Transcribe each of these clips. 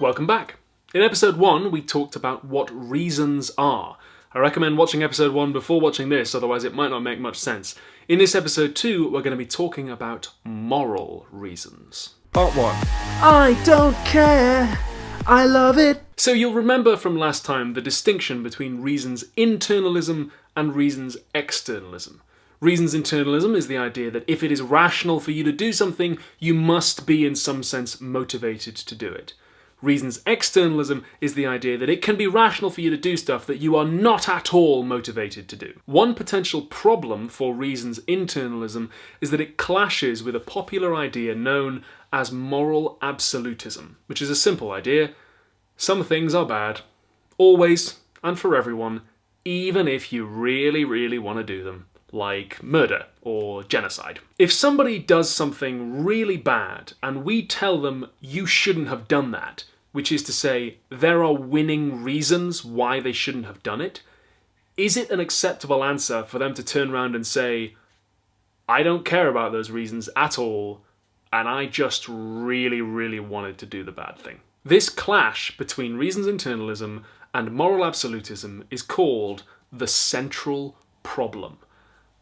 Welcome back. In episode 1, we talked about what reasons are. I recommend watching episode 1 before watching this, otherwise it might not make much sense. In this episode 2, we're going to be talking about moral reasons. Part 1. I don't care. I love it. So you'll remember from last time the distinction between reasons internalism and reasons externalism. Reasons internalism is the idea that if it is rational for you to do something, you must be in some sense motivated to do it. Reasons externalism is the idea that it can be rational for you to do stuff that you are not at all motivated to do. One potential problem for reasons internalism is that it clashes with a popular idea known as moral absolutism, which is a simple idea. Some things are bad, always and for everyone, even if you really, really want to do them. Like murder or genocide. If somebody does something really bad and we tell them you shouldn't have done that, which is to say there are winning reasons why they shouldn't have done it, is it an acceptable answer for them to turn around and say, I don't care about those reasons at all, and I just really, really wanted to do the bad thing? This clash between reasons internalism and moral absolutism is called the central problem.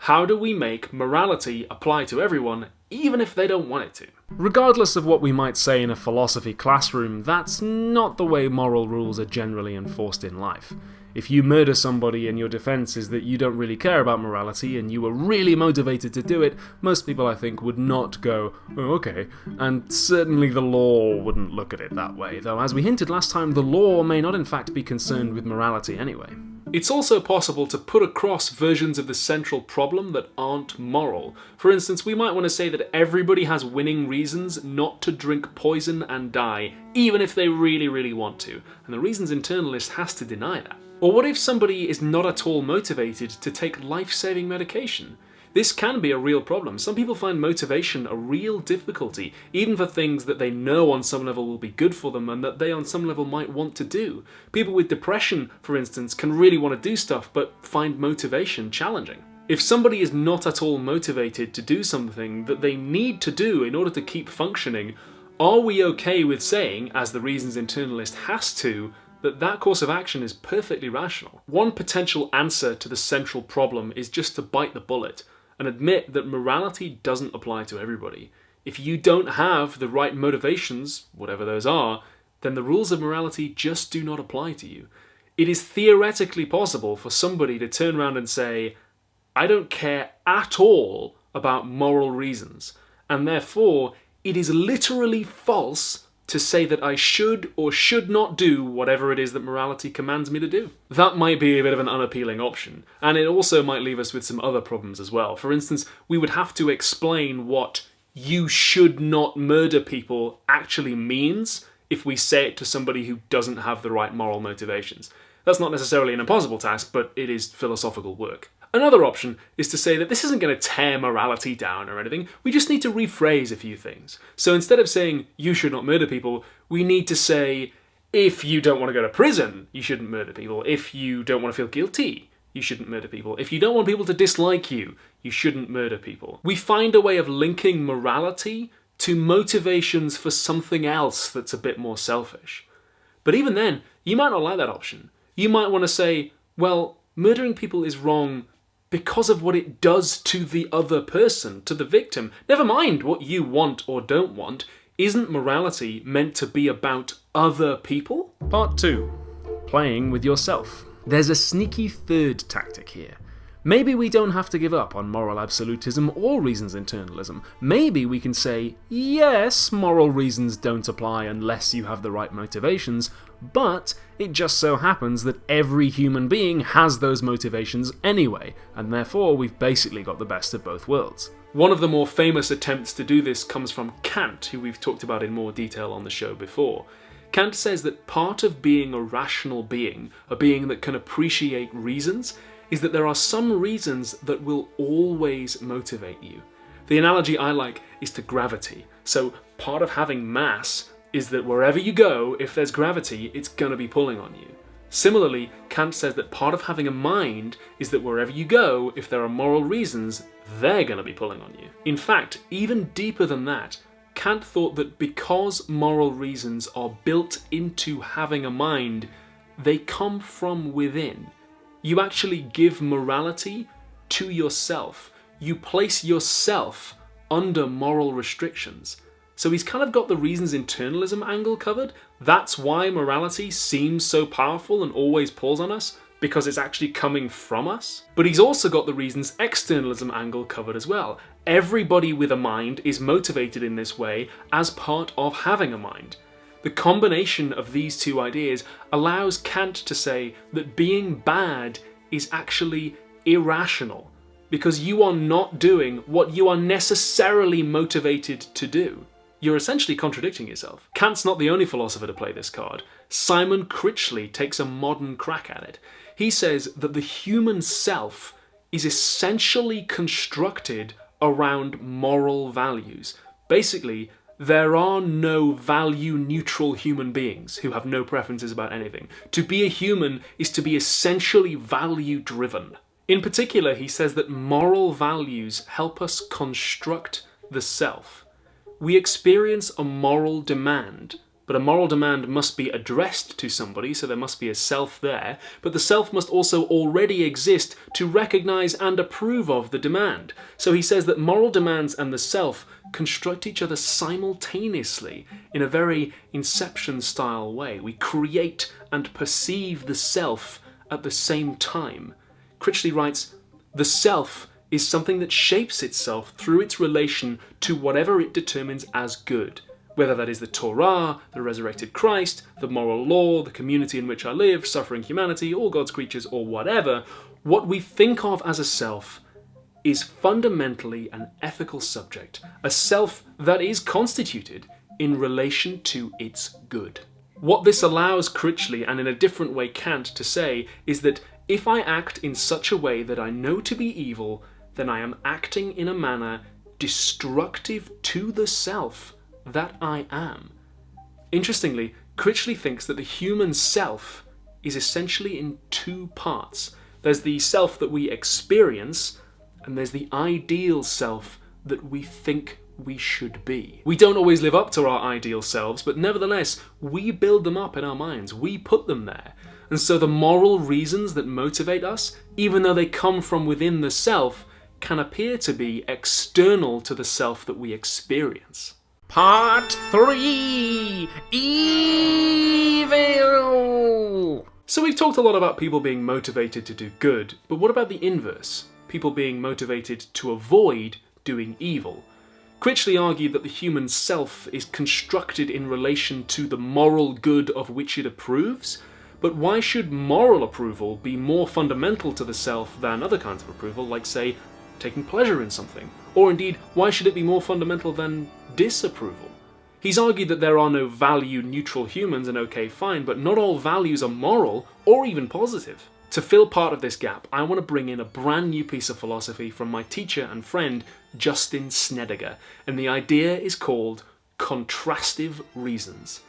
How do we make morality apply to everyone, even if they don't want it to? Regardless of what we might say in a philosophy classroom, that's not the way moral rules are generally enforced in life. If you murder somebody and your defense is that you don't really care about morality and you were really motivated to do it, most people I think would not go, oh okay, and certainly the law wouldn't look at it that way, though as we hinted last time, the law may not in fact be concerned with morality anyway. It's also possible to put across versions of the central problem that aren't moral. For instance, we might want to say that everybody has winning reasons not to drink poison and die, even if they really, really want to, and the reasons internalist has to deny that. Or what if somebody is not at all motivated to take life-saving medication? This can be a real problem. Some people find motivation a real difficulty, even for things that they know on some level will be good for them and that they on some level might want to do. People with depression, for instance, can really want to do stuff but find motivation challenging. If somebody is not at all motivated to do something that they need to do in order to keep functioning, are we okay with saying, as the reasons internalist has to, that course of action is perfectly rational? One potential answer to the central problem is just to bite the bullet and admit that morality doesn't apply to everybody. If you don't have the right motivations, whatever those are, then the rules of morality just do not apply to you. It is theoretically possible for somebody to turn around and say, I don't care at all about moral reasons, and therefore it is literally false to say that I should or should not do whatever it is that morality commands me to do. That might be a bit of an unappealing option, and it also might leave us with some other problems as well. For instance, we would have to explain what you should not murder people actually means if we say it to somebody who doesn't have the right moral motivations. That's not necessarily an impossible task, but it is philosophical work. Another option is to say that this isn't going to tear morality down or anything, we just need to rephrase a few things. So instead of saying, you should not murder people, we need to say, if you don't want to go to prison, you shouldn't murder people. If you don't want to feel guilty, you shouldn't murder people. If you don't want people to dislike you, you shouldn't murder people. We find a way of linking morality to motivations for something else that's a bit more selfish. But even then, you might not like that option. You might want to say, well, murdering people is wrong because of what it does to the other person, to the victim. Never mind what you want or don't want. Isn't morality meant to be about other people? Part 2. Playing with yourself. There's a sneaky third tactic here. Maybe we don't have to give up on moral absolutism or reasons internalism. Maybe we can say, yes, moral reasons don't apply unless you have the right motivations, but it just so happens that every human being has those motivations anyway, and therefore we've basically got the best of both worlds. One of the more famous attempts to do this comes from Kant, who we've talked about in more detail on the show before. Kant says that part of being a rational being, a being that can appreciate reasons, is that there are some reasons that will always motivate you. The analogy I like is to gravity. So part of having mass is that wherever you go, if there's gravity, it's going to be pulling on you. Similarly, Kant says that part of having a mind is that wherever you go, if there are moral reasons, they're going to be pulling on you. In fact, even deeper than that, Kant thought that because moral reasons are built into having a mind, they come from within. You actually give morality to yourself. You place yourself under moral restrictions. So he's kind of got the reasons internalism angle covered. That's why morality seems so powerful and always pulls on us, because it's actually coming from us. But he's also got the reasons externalism angle covered as well. Everybody with a mind is motivated in this way as part of having a mind. The combination of these two ideas allows Kant to say that being bad is actually irrational, because you are not doing what you are necessarily motivated to do. You're essentially contradicting yourself. Kant's not the only philosopher to play this card. Simon Critchley takes a modern crack at it. He says that the human self is essentially constructed around moral values. Basically, there are no value-neutral human beings who have no preferences about anything. To be a human is to be essentially value-driven. In particular, he says that moral values help us construct the self. We experience a moral demand, but a moral demand must be addressed to somebody, so there must be a self there, but the self must also already exist to recognize and approve of the demand. So he says that moral demands and the self construct each other simultaneously in a very Inception-style way. We create and perceive the self at the same time. Critchley writes, "The self is something that shapes itself through its relation to whatever it determines as good, whether that is the Torah, the resurrected Christ, the moral law, the community in which I live, suffering humanity, all God's creatures, or whatever. What we think of as a self is fundamentally an ethical subject, a self that is constituted in relation to its good." What this allows Critchley, and in a different way Kant, to say is that if I act in such a way that I know to be evil, then I am acting in a manner destructive to the self that I am. Interestingly, Critchley thinks that the human self is essentially in two parts. There's the self that we experience, and there's the ideal self that we think we should be. We don't always live up to our ideal selves, but nevertheless, we build them up in our minds. We put them there. And so the moral reasons that motivate us, even though they come from within the self, can appear to be external to the self that we experience. Part 3: Evil! So we've talked a lot about people being motivated to do good, but what about the inverse? People being motivated to avoid doing evil. Critchley argued that the human self is constructed in relation to the moral good of which it approves, but why should moral approval be more fundamental to the self than other kinds of approval, like, say, taking pleasure in something? Or indeed, why should it be more fundamental than disapproval? He's argued that there are no value-neutral humans, and okay, fine, but not all values are moral or even positive. To fill part of this gap, I want to bring in a brand new piece of philosophy from my teacher and friend, Justin Snedeker, and the idea is called Contrastive Reasons.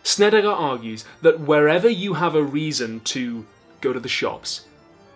Snedeker argues that wherever you have a reason to go to the shops,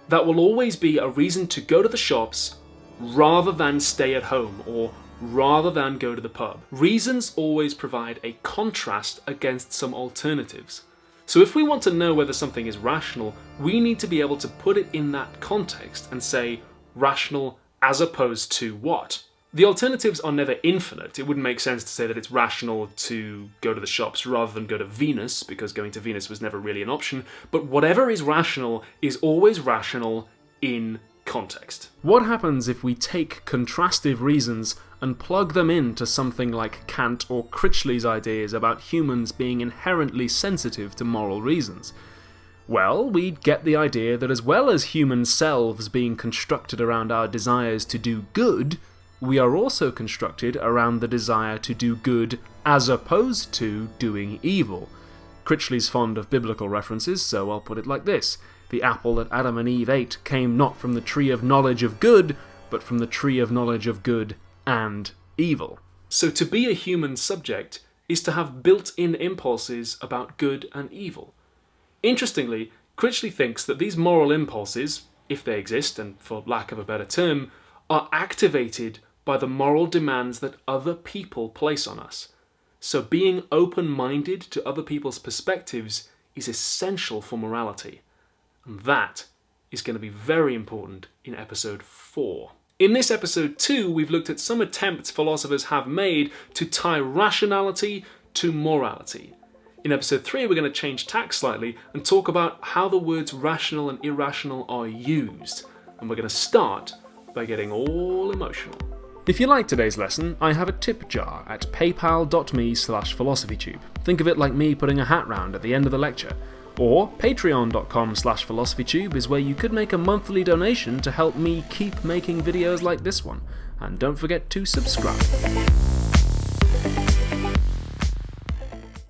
that will always be a reason to go to the shops rather than stay at home or rather than go to the pub. Reasons always provide a contrast against some alternatives. So if we want to know whether something is rational, we need to be able to put it in that context and say rational as opposed to what? The alternatives are never infinite. It wouldn't make sense to say that it's rational to go to the shops rather than go to Venus, because going to Venus was never really an option, but whatever is rational is always rational in context. What happens if we take contrastive reasons and plug them into something like Kant or Critchley's ideas about humans being inherently sensitive to moral reasons? Well, we'd get the idea that as well as human selves being constructed around our desires to do good, we are also constructed around the desire to do good as opposed to doing evil. Critchley's fond of biblical references, so I'll put it like this. The apple that Adam and Eve ate came not from the tree of knowledge of good, but from the tree of knowledge of good and evil. So to be a human subject is to have built-in impulses about good and evil. Interestingly, Critchley thinks that these moral impulses, if they exist, and for lack of a better term, are activated by the moral demands that other people place on us. So being open-minded to other people's perspectives is essential for morality. And that is going to be very important in episode 4. In this episode 2, we've looked at some attempts philosophers have made to tie rationality to morality. In episode 3, we're going to change tack slightly and talk about how the words rational and irrational are used. And we're going to start by getting all emotional. If you like today's lesson, I have a tip jar at paypal.me/philosophytube. Think of it like me putting a hat round at the end of the lecture. Or patreon.com/philosophytube is where you could make a monthly donation to help me keep making videos like this one. And don't forget to subscribe.